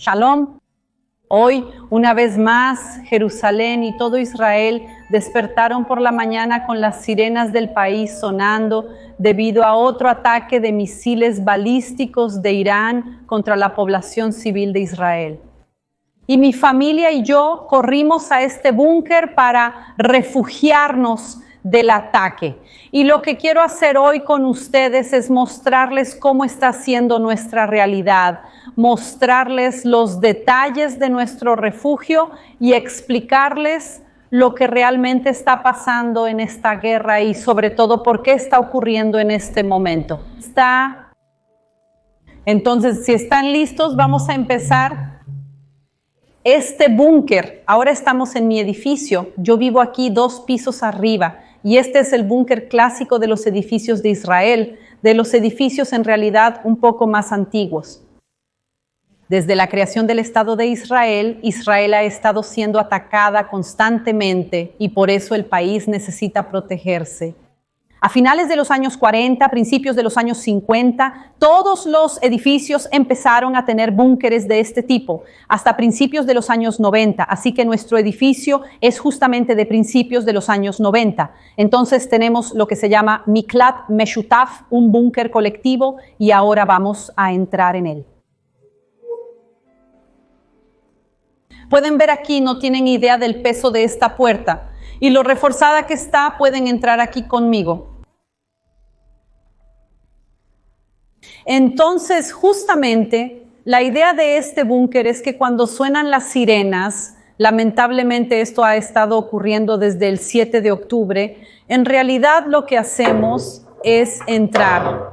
Shalom. Hoy, una vez más, Jerusalén y todo Israel despertaron por la mañana con las sirenas del país sonando debido a otro ataque de misiles balísticos de Irán contra la población civil de Israel. Y mi familia y yo corrimos a este búnker para refugiarnos del ataque. Y lo que quiero hacer hoy con ustedes es mostrarles cómo está siendo nuestra realidad, mostrarles los detalles de nuestro refugio y explicarles lo que realmente está pasando en esta guerra y sobre todo por qué está ocurriendo en este momento. Entonces, si están listos, vamos a empezar. Este búnker, ahora estamos en mi edificio, yo vivo aquí 2 pisos arriba y este es el búnker clásico de los edificios de Israel, de los edificios en realidad un poco más antiguos. Desde la creación del Estado de Israel, Israel ha estado siendo atacada constantemente y por eso el país necesita protegerse. A finales de los años 40, principios de los años 50, todos los edificios empezaron a tener búnkeres de este tipo, hasta principios de los años 90. Así que nuestro edificio es justamente de principios de los años 90. Entonces tenemos lo que se llama Miklat Meshutaf, un búnker colectivo, y ahora vamos a entrar en él. Pueden ver aquí, no tienen idea del peso de esta puerta. Y lo reforzada que está, pueden entrar aquí conmigo. Entonces, justamente, la idea de este búnker es que cuando suenan las sirenas, lamentablemente esto ha estado ocurriendo desde el 7 de octubre, en realidad lo que hacemos es entrar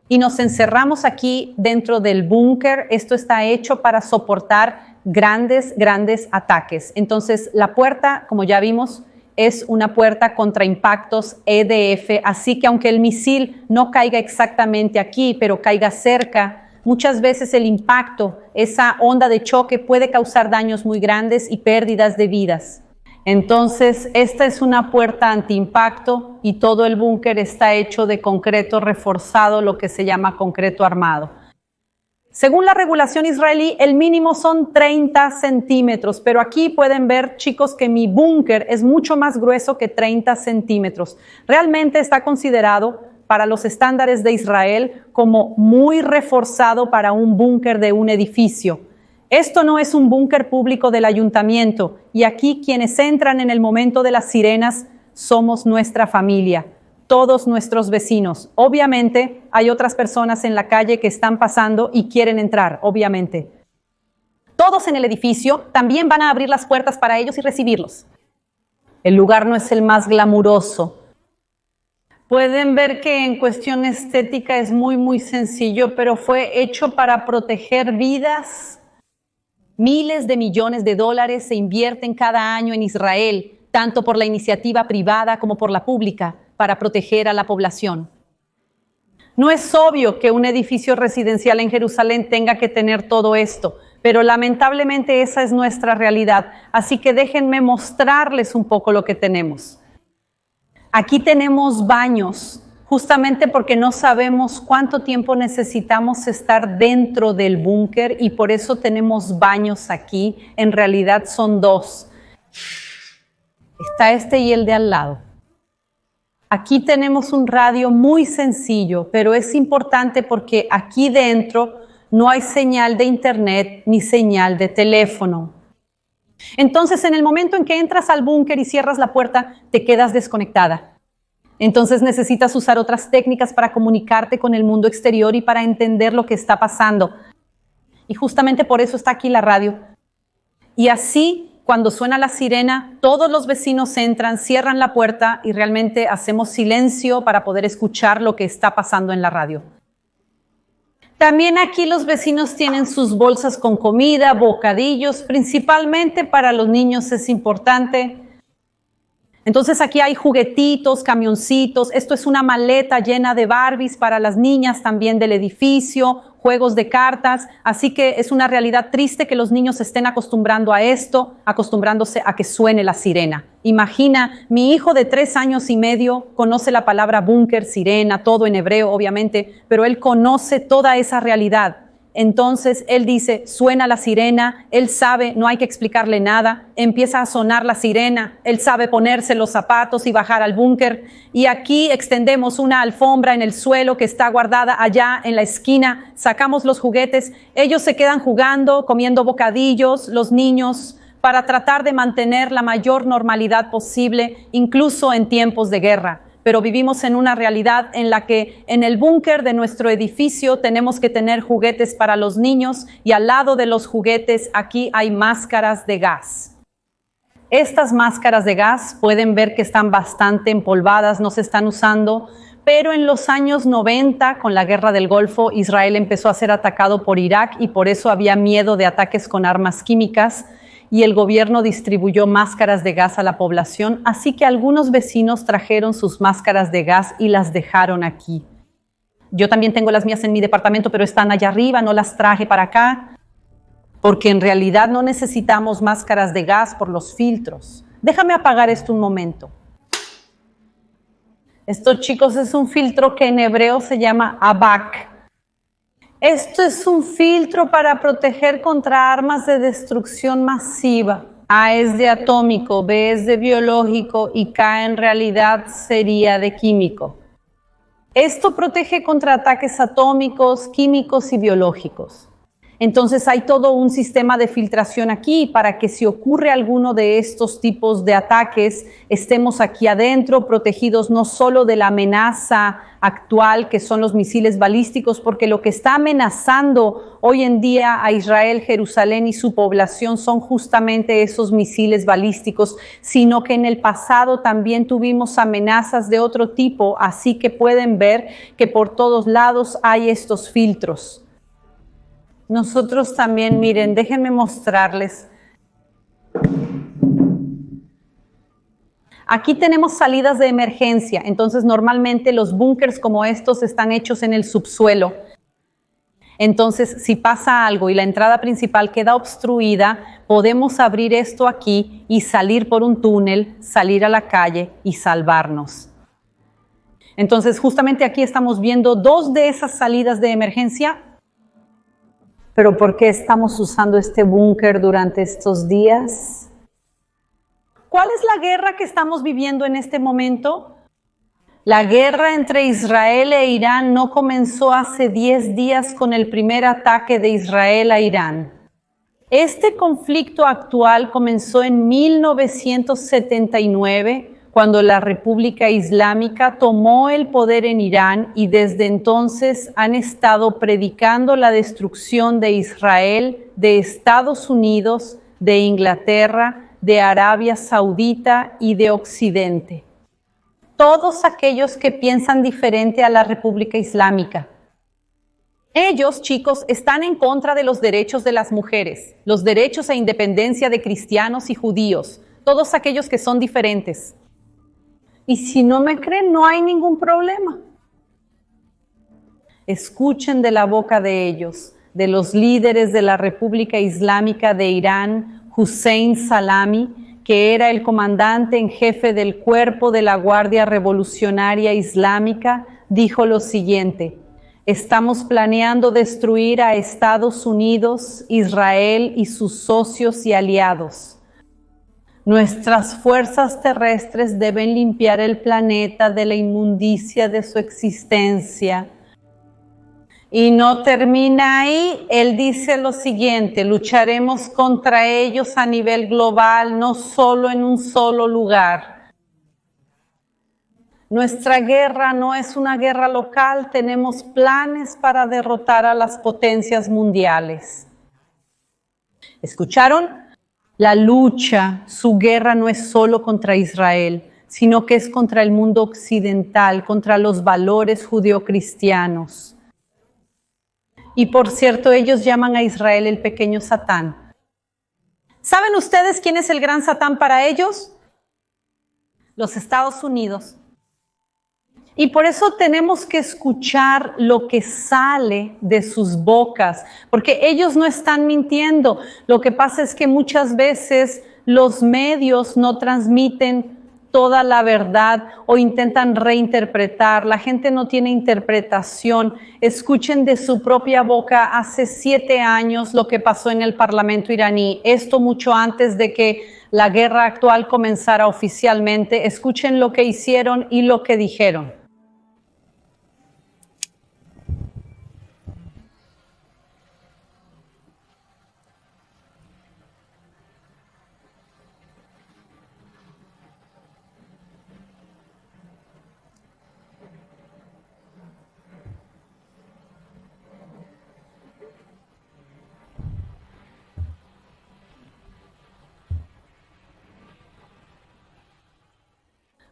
y nos encerramos aquí dentro del búnker. Esto está hecho para soportar grandes ataques. Entonces, la puerta, como ya vimos, es una puerta contra impactos EDF, así que aunque el misil no caiga exactamente aquí, pero caiga cerca, muchas veces el impacto, esa onda de choque puede causar daños muy grandes y pérdidas de vidas. Entonces, esta es una puerta antiimpacto y todo el búnker está hecho de concreto reforzado, lo que se llama concreto armado. Según la regulación israelí, el mínimo son 30 centímetros, pero aquí pueden ver, chicos, que mi búnker es mucho más grueso que 30 centímetros. Realmente está considerado para los estándares de Israel como muy reforzado para un búnker de un edificio. Esto no es un búnker público del ayuntamiento y aquí quienes entran en el momento de las sirenas somos nuestra familia. Todos nuestros vecinos. Obviamente hay otras personas en la calle que están pasando y quieren entrar, obviamente. Todos en el edificio también van a abrir las puertas para ellos y recibirlos. El lugar no es el más glamuroso. Pueden ver que en cuestión estética es muy sencillo, pero fue hecho para proteger vidas. Miles de millones de dólares se invierten cada año en Israel, tanto por la iniciativa privada como por la pública, para proteger a la población. No es obvio que un edificio residencial en Jerusalén tenga que tener todo esto, pero lamentablemente esa es nuestra realidad. Así que déjenme mostrarles un poco lo que tenemos. Aquí tenemos baños, justamente porque no sabemos cuánto tiempo necesitamos estar dentro del búnker y por eso tenemos baños aquí. En realidad son 2. Está este y el de al lado. Aquí tenemos un radio muy sencillo, pero es importante porque aquí dentro no hay señal de internet ni señal de teléfono. Entonces, en el momento en que entras al búnker y cierras la puerta, te quedas desconectada. Entonces necesitas usar otras técnicas para comunicarte con el mundo exterior y para entender lo que está pasando. Y justamente por eso está aquí la radio. Y así, cuando suena la sirena, todos los vecinos entran, cierran la puerta y realmente hacemos silencio para poder escuchar lo que está pasando en la radio. También aquí los vecinos tienen sus bolsas con comida, bocadillos, principalmente para los niños es importante. Entonces aquí hay juguetitos, camioncitos, esto es una maleta llena de Barbies para las niñas también del edificio, juegos de cartas, así que es una realidad triste que los niños se estén acostumbrando a esto, acostumbrándose a que suene la sirena. Imagina, mi hijo de 3 años y medio conoce la palabra búnker, sirena, todo en hebreo obviamente, pero él conoce toda esa realidad. Entonces él dice, suena la sirena, él sabe, no hay que explicarle nada, empieza a sonar la sirena, él sabe ponerse los zapatos y bajar al búnker. Y aquí extendemos una alfombra en el suelo que está guardada allá en la esquina, sacamos los juguetes, ellos se quedan jugando, comiendo bocadillos, los niños, para tratar de mantener la mayor normalidad posible, incluso en tiempos de guerra. Pero vivimos en una realidad en la que en el búnker de nuestro edificio tenemos que tener juguetes para los niños y al lado de los juguetes aquí hay máscaras de gas. Estas máscaras de gas pueden ver que están bastante empolvadas, no se están usando, pero en los años 90, con la guerra del Golfo, Israel empezó a ser atacado por Irak y por eso había miedo de ataques con armas químicas. Y el gobierno distribuyó máscaras de gas a la población, así que algunos vecinos trajeron sus máscaras de gas y las dejaron aquí. Yo también tengo las mías en mi departamento, pero están allá arriba, no las traje para acá, porque en realidad no necesitamos máscaras de gas por los filtros. Déjame apagar esto un momento. Esto, chicos, es un filtro que en hebreo se llama abak. Esto es un filtro para proteger contra armas de destrucción masiva. A es de atómico, B es de biológico y K en realidad sería de químico. Esto protege contra ataques atómicos, químicos y biológicos. Entonces hay todo un sistema de filtración aquí para que si ocurre alguno de estos tipos de ataques, estemos aquí adentro protegidos no solo de la amenaza actual que son los misiles balísticos, porque lo que está amenazando hoy en día a Israel, Jerusalén y su población son justamente esos misiles balísticos, sino que en el pasado también tuvimos amenazas de otro tipo, así que pueden ver que por todos lados hay estos filtros. Nosotros también, miren, déjenme mostrarles. Aquí tenemos salidas de emergencia, entonces normalmente los búnkers como estos están hechos en el subsuelo. Entonces, si pasa algo y la entrada principal queda obstruida, podemos abrir esto aquí y salir por un túnel, salir a la calle y salvarnos. Entonces, justamente aquí estamos viendo dos de esas salidas de emergencia. ¿Pero por qué estamos usando este búnker durante estos días? ¿Cuál es la guerra que estamos viviendo en este momento? La guerra entre Israel e Irán no comenzó hace 10 días con el primer ataque de Israel a Irán. Este conflicto actual comenzó en 1979, cuando la República Islámica tomó el poder en Irán y desde entonces han estado predicando la destrucción de Israel, de Estados Unidos, de Inglaterra, de Arabia Saudita y de Occidente. Todos aquellos que piensan diferente a la República Islámica. Ellos, chicos, están en contra de los derechos de las mujeres, los derechos e independencia de cristianos y judíos, todos aquellos que son diferentes. Y si no me creen, no hay ningún problema. Escuchen de la boca de ellos, de los líderes de la República Islámica de Irán, Hussein Salami, que era el comandante en jefe del cuerpo de la Guardia Revolucionaria Islámica, dijo lo siguiente: estamos planeando destruir a Estados Unidos, Israel y sus socios y aliados. Nuestras fuerzas terrestres deben limpiar el planeta de la inmundicia de su existencia. Y no termina ahí, él dice lo siguiente: lucharemos contra ellos a nivel global, no solo en un solo lugar. Nuestra guerra no es una guerra local, tenemos planes para derrotar a las potencias mundiales. ¿Escucharon? La lucha, su guerra no es solo contra Israel, sino que es contra el mundo occidental, contra los valores judeocristianos. Y por cierto, ellos llaman a Israel el pequeño Satán. ¿Saben ustedes quién es el gran Satán para ellos? Los Estados Unidos. Y por eso tenemos que escuchar lo que sale de sus bocas, porque ellos no están mintiendo. Lo que pasa es que muchas veces los medios no transmiten toda la verdad o intentan reinterpretar. La gente no tiene interpretación. Escuchen de su propia boca hace 7 años lo que pasó en el Parlamento iraní. Esto mucho antes de que la guerra actual comenzara oficialmente. Escuchen lo que hicieron y lo que dijeron.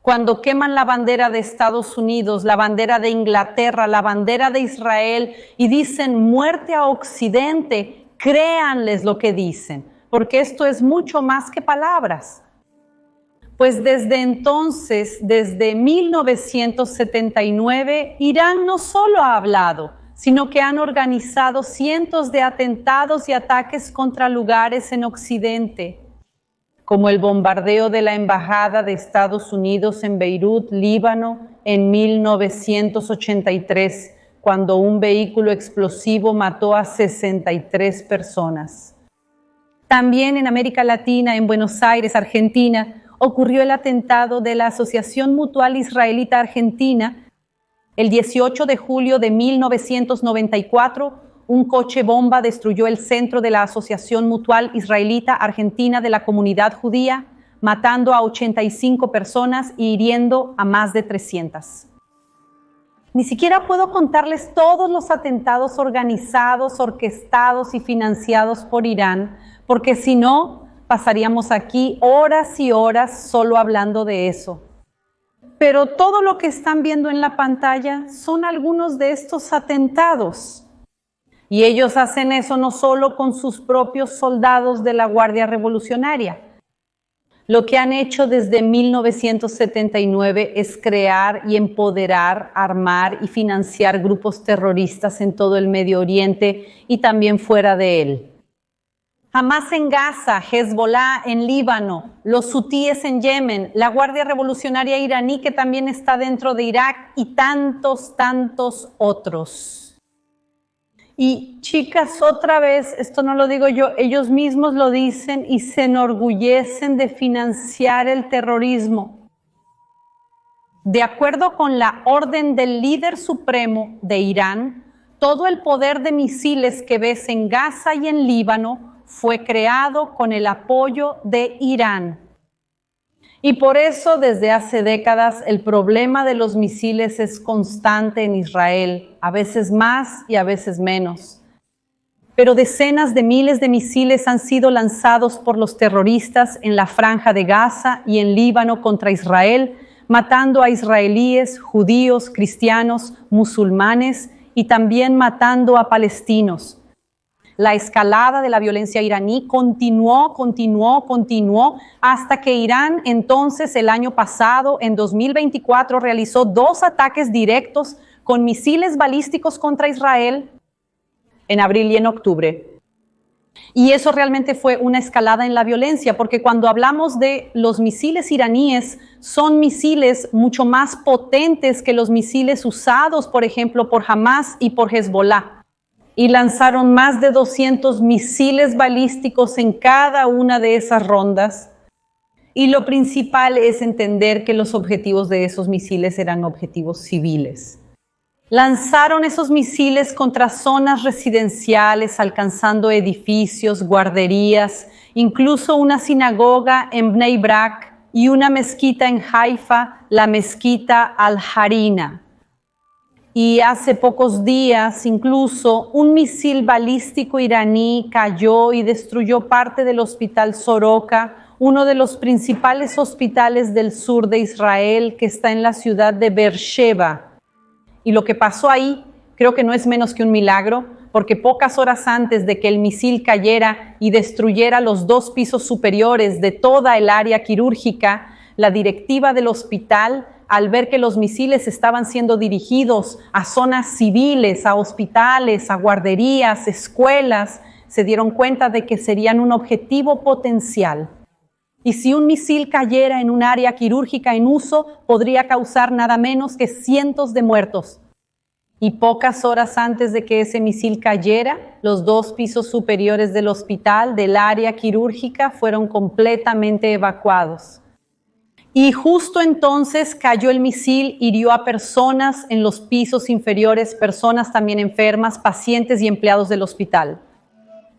Cuando queman la bandera de Estados Unidos, la bandera de Inglaterra, la bandera de Israel y dicen muerte a Occidente, créanles lo que dicen, porque esto es mucho más que palabras. Pues desde entonces, desde 1979, Irán no solo ha hablado, sino que han organizado cientos de atentados y ataques contra lugares en Occidente, como el bombardeo de la Embajada de Estados Unidos en Beirut, Líbano, en 1983, cuando un vehículo explosivo mató a 63 personas. También en América Latina, en Buenos Aires, Argentina, ocurrió el atentado de la Asociación Mutual Israelita Argentina. El 18 de julio de 1994, un coche bomba destruyó el centro de la Asociación Mutual Israelita Argentina de la comunidad judía, matando a 85 personas y hiriendo a más de 300. Ni siquiera puedo contarles todos los atentados organizados, orquestados y financiados por Irán, porque si no, pasaríamos aquí horas y horas solo hablando de eso. Pero todo lo que están viendo en la pantalla son algunos de estos atentados. Y ellos hacen eso no solo con sus propios soldados de la Guardia Revolucionaria. Lo que han hecho desde 1979 es crear y empoderar, armar y financiar grupos terroristas en todo el Medio Oriente y también fuera de él. Hamas en Gaza, Hezbollah en Líbano, los hutíes en Yemen, la Guardia Revolucionaria iraní que también está dentro de Irak y tantos otros. Y chicas, otra vez, esto no lo digo yo, ellos mismos lo dicen y se enorgullecen de financiar el terrorismo. De acuerdo con la orden del líder supremo de Irán, todo el poder de misiles que ves en Gaza y en Líbano fue creado con el apoyo de Irán. Y por eso desde hace décadas el problema de los misiles es constante en Israel, a veces más y a veces menos. Pero decenas de miles de misiles han sido lanzados por los terroristas en la Franja de Gaza y en Líbano contra Israel, matando a israelíes, judíos, cristianos, musulmanes y también matando a palestinos. La escalada de la violencia iraní continuó hasta que Irán entonces el año pasado, en 2024, realizó 2 ataques directos con misiles balísticos contra Israel en abril y en octubre. Y eso realmente fue una escalada en la violencia, porque cuando hablamos de los misiles iraníes, son misiles mucho más potentes que los misiles usados, por ejemplo, por Hamas y por Hezbollah. Y lanzaron más de 200 misiles balísticos en cada una de esas rondas. Y lo principal es entender que los objetivos de esos misiles eran objetivos civiles. Lanzaron esos misiles contra zonas residenciales, alcanzando edificios, guarderías, incluso una sinagoga en Bnei Brak y una mezquita en Haifa, la mezquita Al-Harina. Y hace pocos días, incluso, un misil balístico iraní cayó y destruyó parte del hospital Soroka, uno de los principales hospitales del sur de Israel, que está en la ciudad de Beersheba. Y lo que pasó ahí, creo que no es menos que un milagro, porque pocas horas antes de que el misil cayera y destruyera los 2 pisos superiores de toda el área quirúrgica, la directiva del hospital, al ver que los misiles estaban siendo dirigidos a zonas civiles, a hospitales, a guarderías, escuelas, se dieron cuenta de que serían un objetivo potencial. Y si un misil cayera en un área quirúrgica en uso, podría causar nada menos que cientos de muertos. Y pocas horas antes de que ese misil cayera, los 2 pisos superiores del hospital, del área quirúrgica, fueron completamente evacuados. Y justo entonces cayó el misil, hirió a personas en los pisos inferiores, personas también enfermas, pacientes y empleados del hospital.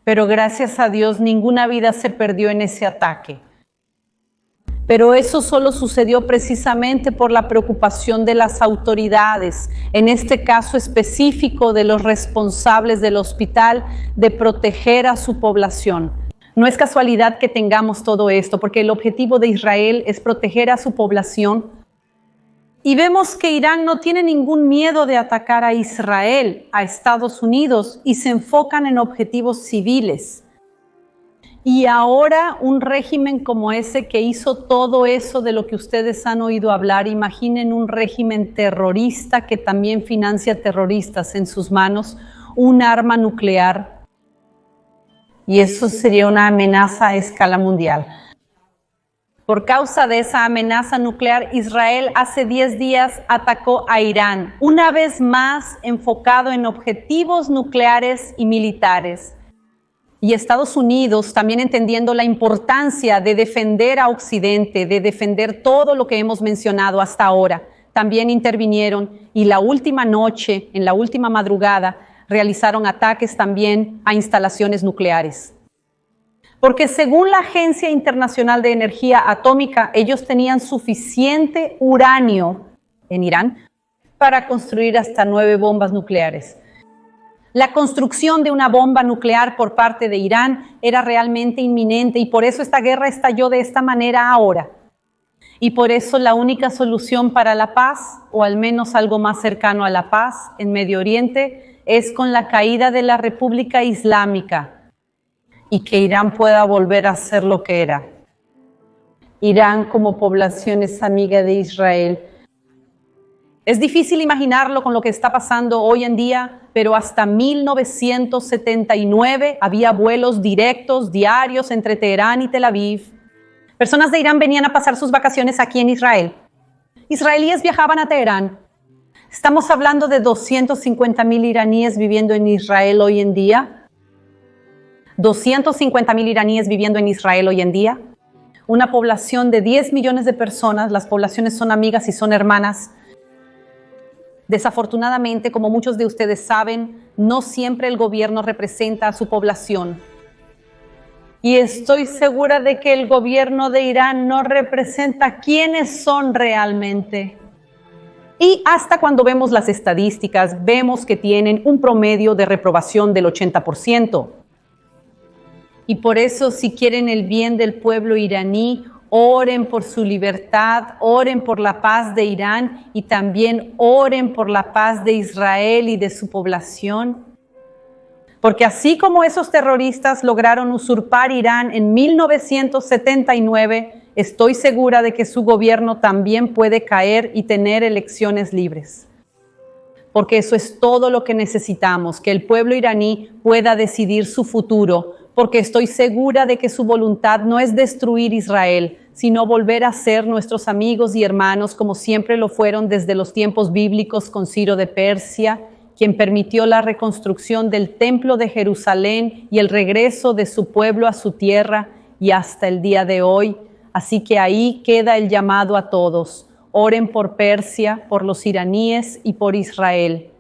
Pero gracias a Dios, ninguna vida se perdió en ese ataque. Pero eso solo sucedió precisamente por la preocupación de las autoridades, en este caso específico de los responsables del hospital, de proteger a su población. No es casualidad que tengamos todo esto, porque el objetivo de Israel es proteger a su población. Y vemos que Irán no tiene ningún miedo de atacar a Israel, a Estados Unidos, y se enfocan en objetivos civiles. Y ahora un régimen como ese que hizo todo eso de lo que ustedes han oído hablar, imaginen un régimen terrorista que también financia terroristas en sus manos, un arma nuclear. Y eso sería una amenaza a escala mundial. Por causa de esa amenaza nuclear, Israel hace 10 días atacó a Irán, una vez más enfocado en objetivos nucleares y militares. Y Estados Unidos, también entendiendo la importancia de defender a Occidente, de defender todo lo que hemos mencionado hasta ahora, también intervinieron y la última noche, en la última madrugada, realizaron ataques también a instalaciones nucleares. Porque según la Agencia Internacional de Energía Atómica, ellos tenían suficiente uranio en Irán para construir hasta 9 bombas nucleares. La construcción de una bomba nuclear por parte de Irán era realmente inminente y por eso esta guerra estalló de esta manera ahora. Y por eso la única solución para la paz, o al menos algo más cercano a la paz en Medio Oriente, es con la caída de la República Islámica y que Irán pueda volver a ser lo que era. Irán como población es amiga de Israel. Es difícil imaginarlo con lo que está pasando hoy en día, pero hasta 1979 había vuelos directos diarios entre Teherán y Tel Aviv. Personas de Irán venían a pasar sus vacaciones aquí en Israel. Israelíes viajaban a Teherán. Estamos hablando de 250,000 iraníes viviendo en Israel hoy en día. 250,000 iraníes viviendo en Israel hoy en día. Una población de 10 millones de personas. Las poblaciones son amigas y son hermanas. Desafortunadamente, como muchos de ustedes saben, no siempre el gobierno representa a su población. Y estoy segura de que el gobierno de Irán no representa quiénes son realmente. Y hasta cuando vemos las estadísticas, vemos que tienen un promedio de reprobación del 80%. Y por eso, si quieren el bien del pueblo iraní, oren por su libertad, oren por la paz de Irán y también oren por la paz de Israel y de su población. Porque así como esos terroristas lograron usurpar Irán en 1979, estoy segura de que su gobierno también puede caer y tener elecciones libres. Porque eso es todo lo que necesitamos, que el pueblo iraní pueda decidir su futuro, porque estoy segura de que su voluntad no es destruir Israel, sino volver a ser nuestros amigos y hermanos como siempre lo fueron desde los tiempos bíblicos con Ciro de Persia, quien permitió la reconstrucción del templo de Jerusalén y el regreso de su pueblo a su tierra y hasta el día de hoy. Así que ahí queda el llamado a todos. Oren por Persia, por los iraníes y por Israel.